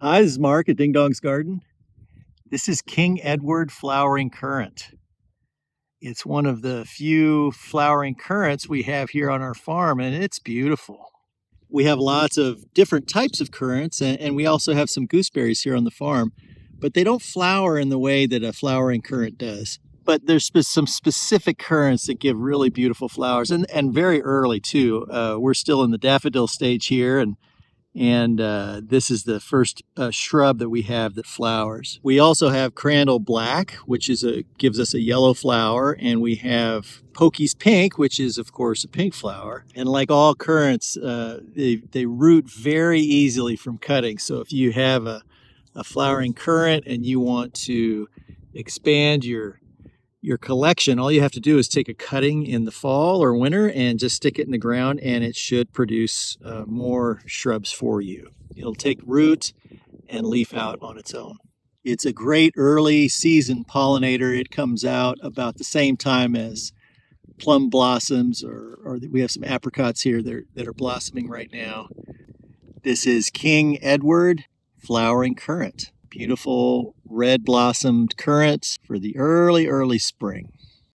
Hi, this is Mark at Ding Dong's Garden. This is King Edward flowering currant. It's one of the few flowering currants we have here on our farm, and it's beautiful. We have lots of different types of currants, and we also have some gooseberries here on the farm, but they don't flower in the way that a flowering currant does. But there's some specific currants that give really beautiful flowers, and very early too. We're still in the daffodil stage here, and this is the first shrub that we have that flowers. We also have Crandall Black, which gives us a yellow flower, and we have Pokey's Pink, which is, of course, a pink flower. And like all currants, they root very easily from cutting. So if you have a flowering currant and you want to expand your collection, all you have to do is take a cutting in the fall or winter and just stick it in the ground, and it should produce more shrubs for you. It'll take root and leaf out on its own. It's a great early season pollinator. It comes out about the same time as plum blossoms, or we have some apricots here that are blossoming right now. This is King Edward flowering currant. Beautiful red blossomed currant for the early spring.